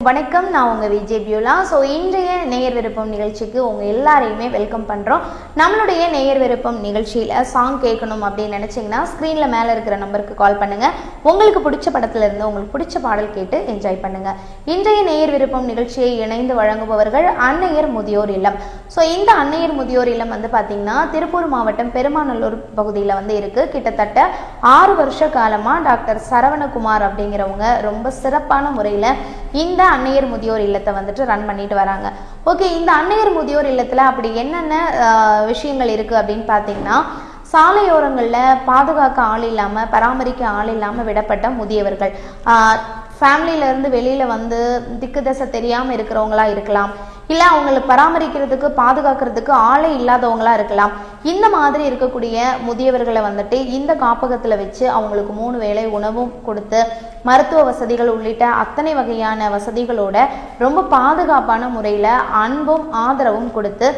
வணக்கம், நான் உங்கள் விஜய் பியூலா. ஸோ இன்றைய நேயர் விருப்பம் நிகழ்ச்சிக்கு உங்கள் எல்லாரையுமே வெல்கம் பண்ணுறோம். நம்மளுடைய நேயர் விருப்பம் நிகழ்ச்சியில் சாங் கேட்கணும் அப்படின்னு நினச்சிங்கன்னா ஸ்க்ரீனில் மேலே இருக்கிற நம்பருக்கு கால் பண்ணுங்கள். உங்களுக்கு பிடிச்ச படத்துலேருந்து உங்களுக்கு பிடிச்ச பாடல் கேட்டு என்ஜாய் பண்ணுங்கள். இன்றைய நேயர் விருப்பம் நிகழ்ச்சியை இணைந்து வழங்குபவர்கள் அன்னையர் முதியோர் இல்லம். ஸோ இந்த அன்னையர் முதியோர் இல்லம் பார்த்திங்கன்னா திருப்பூர் மாவட்டம் பெருமாநல்லூர் பகுதியில் இருக்குது. கிட்டத்தட்ட 6 வருஷ காலமாக டாக்டர் சரவணகுமார் அப்படிங்கிறவங்க ரொம்ப சிறப்பான முறையில் இந்த அன்னையர் முதியோர் இல்லத்தை ரன் பண்ணிட்டு வராங்க. ஓகே, இந்த அன்னையர் முதியோர் இல்லத்துல அப்படி என்னென்ன விஷயங்கள் இருக்கு அப்படின்னு பார்த்தீங்கன்னா, சாலையோரங்களில் பாதுகாக்க ஆள் இல்லாமல் பராமரிக்க ஆள் இல்லாமல் விடப்பட்ட முதியவர்கள், ஃபேமிலியிலேருந்து வெளியில் வந்து திக்கு தசை தெரியாமல் இருக்கிறவங்களா இருக்கலாம், இல்லை அவங்களை பராமரிக்கிறதுக்கு பாதுகாக்கிறதுக்கு ஆளே இல்லாதவங்களா இருக்கலாம். இந்த மாதிரி இருக்கக்கூடிய முதியவர்களை இந்த காப்பகத்தில் வச்சு அவங்களுக்கு 3 வேளை உணவும் கொடுத்து மருத்துவ வசதிகள் உள்ளிட்ட அத்தனை வகையான வசதிகளோட ரொம்ப பாதுகாப்பான முறையில் அன்பும் ஆதரவும் கொடுத்து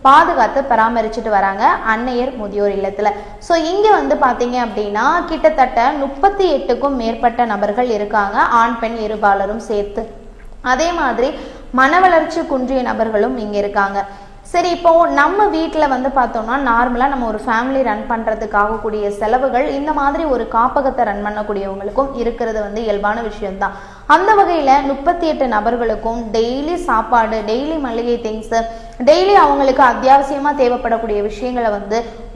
பாதுகாத்து பராமரிச்சுட்டு வராங்க அன்னையர் முதியோர் இல்லத்துல. ஸோ இங்க பாத்தீங்க அப்படின்னா கிட்டத்தட்ட 38க்கும் மேற்பட்ட நபர்கள் இருக்காங்க, ஆண் பெண் இருபாலரும் சேர்த்து. அதே மாதிரி மன வளர்ச்சி குன்றிய நபர்களும் இங்க இருக்காங்க. சரி, இப்போ நம்ம வீட்டில் பார்த்தோம்னா நார்மலாக நம்ம ஒரு ஃபேமிலி ரன் பண்ணுறதுக்காக கூடிய செலவுகள் இந்த மாதிரி ஒரு காப்பகத்தை ரன் பண்ணக்கூடியவங்களுக்கும் இருக்கிறது இயல்பான விஷயம்தான். அந்த வகையில் 38 நபர்களுக்கும் டெய்லி சாப்பாடு, டெய்லி மளிகை திங்ஸு, டெய்லி அவங்களுக்கு அத்தியாவசியமாக தேவைப்படக்கூடிய விஷயங்களை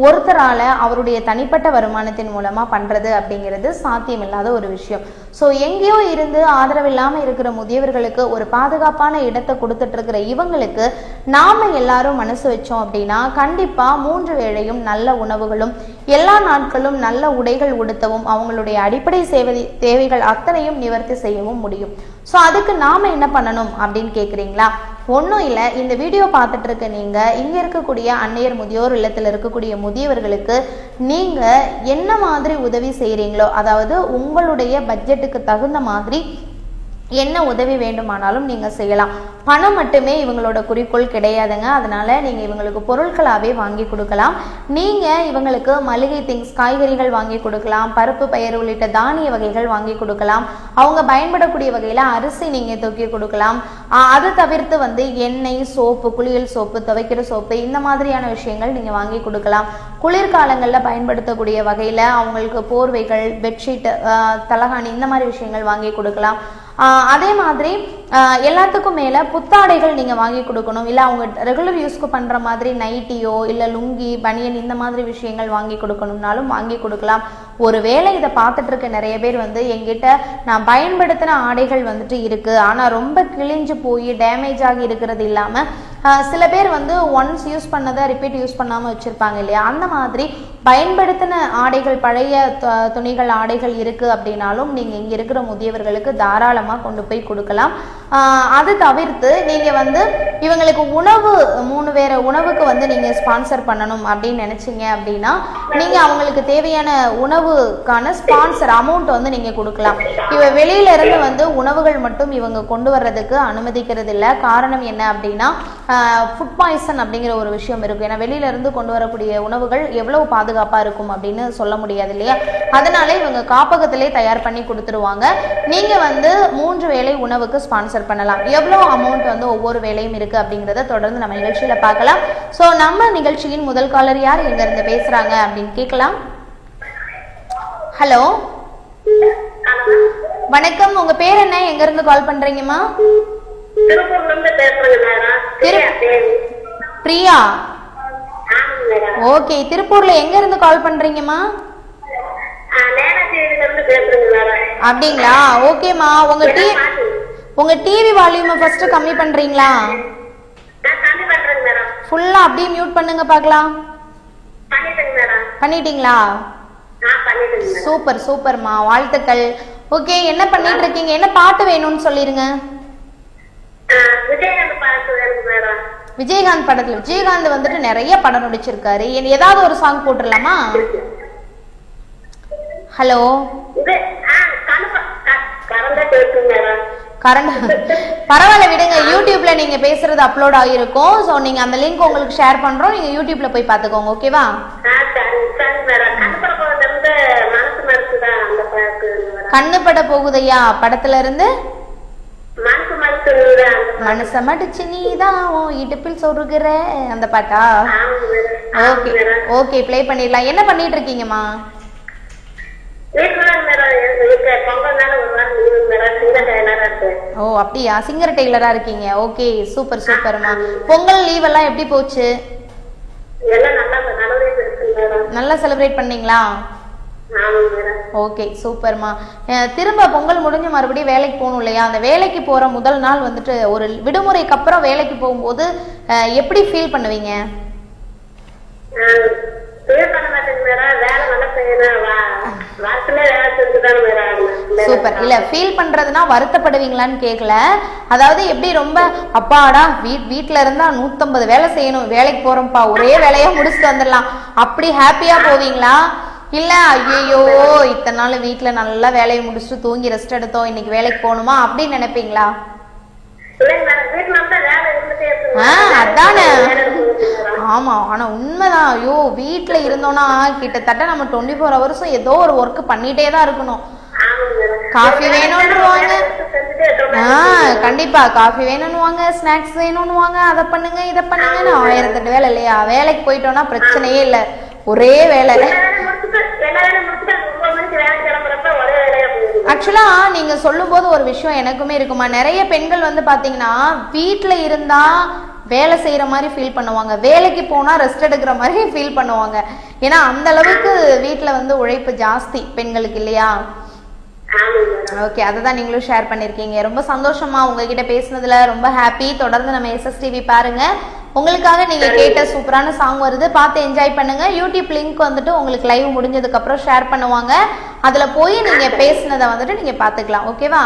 ஒருத்தரால் அவருடைய தனிப்பட்ட வருமானத்தின் மூலமாக பண்ணுறது அப்படிங்கிறது சாத்தியமில்லாத ஒரு விஷயம். ஸோ எங்கேயோ இருந்து ஆதரவில்லாமல் இருக்கிற முதியவர்களுக்கு ஒரு பாதுகாப்பான இடத்தை கொடுத்துட்டு இருக்கிற இவங்களுக்கு நாம் எல்லாரும் மனசு வச்சோம் அப்படின்னா கண்டிப்பாக 3 வேளையும் நல்ல உணவுகளும் எல்லா நாட்களும் நல்ல உடைகள் உடுத்தவும் அவங்களுடைய அடிப்படை தேவைகள் அத்தனையும் நிவர்த்தி செய்யவும் முடியும். ஸோ அதுக்கு நாம் என்ன பண்ணணும் அப்படின்னு கேட்குறீங்களா? ஒன்றும் இல்லை, இந்த வீடியோ பார்த்துட்டு இருக்க நீங்கள் இங்கே இருக்கக்கூடிய அன்னையர் முதியோர் இல்லத்தில் இருக்கக்கூடிய முதியவர்களுக்கு நீங்கள் என்ன மாதிரி உதவி செய்கிறீங்களோ, அதாவது உங்களுடைய பட்ஜெட்டுக்கு தகுந்த மாதிரி என்ன உதவி வேண்டுமானாலும் நீங்கள் செய்யலாம். பணம் மட்டுமே இவங்களோட குறிக்கோள் கிடையாதுங்க. அதனால நீங்கள் இவங்களுக்கு பொருட்களாகவே வாங்கி கொடுக்கலாம். நீங்கள் இவங்களுக்கு மளிகை திங்ஸ், காய்கறிகள் வாங்கி கொடுக்கலாம், பருப்பு பயிர் உள்ளிட்ட தானிய வகைகள் வாங்கி கொடுக்கலாம். அவங்க பயன்படக்கூடிய வகையில் அரிசி நீங்கள் தூக்கி கொடுக்கலாம். அது தவிர்த்து எண்ணெய், சோப்பு, குளியல் சோப்பு, துவைக்கிற சோப்பு, இந்த மாதிரியான விஷயங்கள் நீங்கள் வாங்கி கொடுக்கலாம். குளிர்காலங்களில் பயன்படுத்தக்கூடிய வகையில் அவங்களுக்கு போர்வைகள், பெட்ஷீட், தலகாணி இந்த மாதிரி விஷயங்கள் வாங்கி கொடுக்கலாம். அதே மாதிரி எல்லாத்துக்கும் மேலே புத்தாடைகள் நீங்கள் வாங்கி கொடுக்கணும். இல்லை அவங்க ரெகுலர் யூஸ்க்கு பண்ணுற மாதிரி நைட்டியோ இல்லை லுங்கி, பனியன் இந்த மாதிரி விஷயங்கள் வாங்கி கொடுக்கணும்னாலும் வாங்கி கொடுக்கலாம். ஒருவேளை இதை பார்த்துட்டு இருக்க நிறைய பேர் எங்கிட்ட நான் பயன்படுத்தின ஆடைகள் இருக்குது, ஆனால் ரொம்ப கிழிஞ்சு போய் டேமேஜ் ஆகி இருக்கிறது இல்லாமல் சில பேர் ஒன்ஸ் யூஸ் பண்ணதை ரிப்பீட் யூஸ் பண்ணாமல் வச்சுருப்பாங்க இல்லையா, அந்த மாதிரி பயன்படுத்தின ஆடைகள், பழைய துணிகள், ஆடைகள் இருக்குது அப்படின்னாலும் நீங்கள் இங்கே இருக்கிற முதியவர்களுக்கு தாராளமாக கொண்டு போய் கொடுக்கலாம். அது தவிர்த்து நீங்கள் இவங்களுக்கு உணவு 3 வேற உணவுக்கு நீங்கள் ஸ்பான்சர் பண்ணணும் அப்படின்னு நினச்சிங்க அப்படின்னா நீங்கள் அவங்களுக்கு தேவையான உணவுக்கான ஸ்பான்சர் அமௌண்ட் நீங்கள் கொடுக்கலாம். வெளியில இருந்து உணவுகள் மட்டும் இவங்க கொண்டு வர்றதுக்கு அனுமதிக்கிறது இல்லை. காரணம் என்ன அப்படின்னா ஃபுட் பாய்சன் அப்படிங்கிற ஒரு விஷயம் இருக்கும். ஏன்னா வெளியில இருந்து கொண்டு வரக்கூடிய உணவுகள் எவ்வளவு பாதுகாப்பாக இருக்கும் அப்படின்னு சொல்ல முடியாது இல்லையா. அதனால இவங்க காப்பகத்திலே தயார் பண்ணி கொடுத்துருவாங்க. நீங்கள் 3 வேளை உணவுக்கு ஸ்பான்சர் பண்ணலாம். எவ்வளோ அமௌண்ட் ஒவ்வொரு வேலையும் இருக்குது அப்படிங்கிறத தொடர்ந்து நம்ம நிகழ்ச்சியில் பார்க்கலாம். ஸோ நம்ம நிகழ்ச்சியின் முதல் காலர் யார், எங்கேருந்து பேசுகிறாங்க அப்படின்னு கேட்கலாம். ஹலோ, வணக்கம். உங்கள் பேர் என்ன, எங்கேருந்து கால் பண்ணுறீங்கம்மா? பிரியா. ஓகே, திருப்பூர்ல எங்க இருந்து கால் பண்றீங்கம்மா? அப்படிங்களா? ஓகேம்மா, உங்க டிவி வால்யூம் ஃபர்ஸ்ட் கம்மி பண்றீங்களா? ஃபுல்லா அப்படியே மியூட் பண்ணுங்க பார்க்கலாம். பண்ணிட்டீங்களா? சூப்பர் சூப்பர்மா, வாழ்த்துக்கள். ஓகே, என்ன பண்ணிட்டு இருக்கீங்க? என்ன பாட்டு வேணும்னு சொல்லிருங்க. விஜயகாந்த் படத்துல விஜயகாந்த் நிறைய படம் நடிச்சிருக்காரு. ஏதாவது ஒரு சாங் போட்டுடலாமா? ஹலோ, பரவாயில்ல விடுங்க, யூடியூப்ல நீங்க பேசுறது அப்லோட் ஆகிருக்கும். ஸோ நீங்க அந்த லிங்க் உங்களுக்கு ஷேர் பண்றோம், நீங்க யூடியூப்ல போய் பாத்துக்கோங்க. ஓகேவா? கண்ணு பட போகுதையா படத்துல இருந்து மனச மடிச்சு நீதான் இடுப்பில் சொருகிற அந்த பாட்டா? ஓகே ஓகே, ப்ளே பண்ணிடலாம். என்ன பண்ணிட்டு இருக்கீங்கம்மா? ஓ அப்படியா, சிங்கர் டெய்லரா இருக்கீங்க. ஓகே சூப்பர் சூப்பர்மா. பொங்கல் லீவ் எல்லாம் எப்படி போச்சு? நல்லா செலிப்ரேட் பண்ணீங்களா? ஓகே சூப்பர்மா. திரும்ப பொங்கல் முடிஞ்சு மறுபடியும் வேலைக்கு போகணும் இல்லையா? அந்த வேலைக்கு போற முதல் நாள் வந்துட்டு ஒரு விடுமுறைக்கு அப்புறம் வேலைக்கு போகும்போது எப்படி ஃபீல் பண்ணுவீங்க? சூப்பர். இல்ல ஃபீல் பண்றதுனா வருத்தப்படுவீங்களான்னு கேட்கல. அதாவது எப்படி ரொம்ப அப்பாடா வீட்டுல இருந்தா 150 வேலை செய்யணும், வேலைக்கு போறோம்ப்பா ஒரே வேலையா முடிச்சுட்டு வந்துடலாம் அப்படி ஹாப்பியா போவீங்களா? இல்ல ஐயோ இத்தனை நாள் வீட்டுல நல்லா வேலையை முடிச்சுட்டு தூங்கி ரெஸ்ட் எடுத்தோம், இன்னைக்கு வேலைக்கு போகணுமா அப்படின்னு நினைப்பீங்களா? அதானே. ஆமா, ஆனா உண்மைதான். ஐயோ வீட்டுல இருந்தோம்னா கிட்டத்தட்ட நம்ம 24 hours ஏதோ ஒரு ஒர்க் பண்ணிட்டே தான் இருக்கணும். காஃபி வேணும்னுவாங்க, கண்டிப்பா காஃபி வேணும்னுவாங்க, ஸ்நாக்ஸ் வேணும்னுவாங்க, அதை பண்ணுங்க இதை பண்ணுங்கன்னு 1008 வேலை இல்லையா? வேலைக்கு போயிட்டோம்னா பிரச்சனையே இல்லை, ஒரே வேலை. ஆக்சுவலா நீங்க சொல்லும் போது ஒரு விஷயம் எனக்குமே இருக்குமா, நிறைய பெண்கள் வந்து பாத்தீங்கன்னா வீட்டுல இருந்தா வேலை செய்யற மாதிரி ஃபீல் பண்ணுவாங்க, வேலைக்கு போனா ரெஸ்ட் எடுக்கிற மாதிரி ஃபீல் பண்ணுவாங்க. ஏன்னா அந்த அளவுக்கு வீட்டுல வந்து உழைப்பு ஜாஸ்தி பெண்களுக்கு இல்லையா? ஓகே, அததான் நீங்களும் ஷேர் பண்ணிருக்கீங்க. ரொம்ப சந்தோஷமா உங்ககிட்ட பேசினதுல, ரொம்ப ஹாப்பி. தொடர்ந்து நம்ம SSTV பாருங்க. உங்களுக்காக நீங்க கேட்ட சூப்பரான சாங் வருது, பார்த்து என்ஜாய் பண்ணுங்க. யூடியூப் லிங்க் வந்துட்டு உங்களுக்கு லைவ் முடிஞ்சதுக்கு அப்புறம் ஷேர் பண்ணுவாங்க, அதுல போய் நீங்க பேசினதை வந்துட்டு நீங்க பாத்துக்கலாம். ஓகேவா?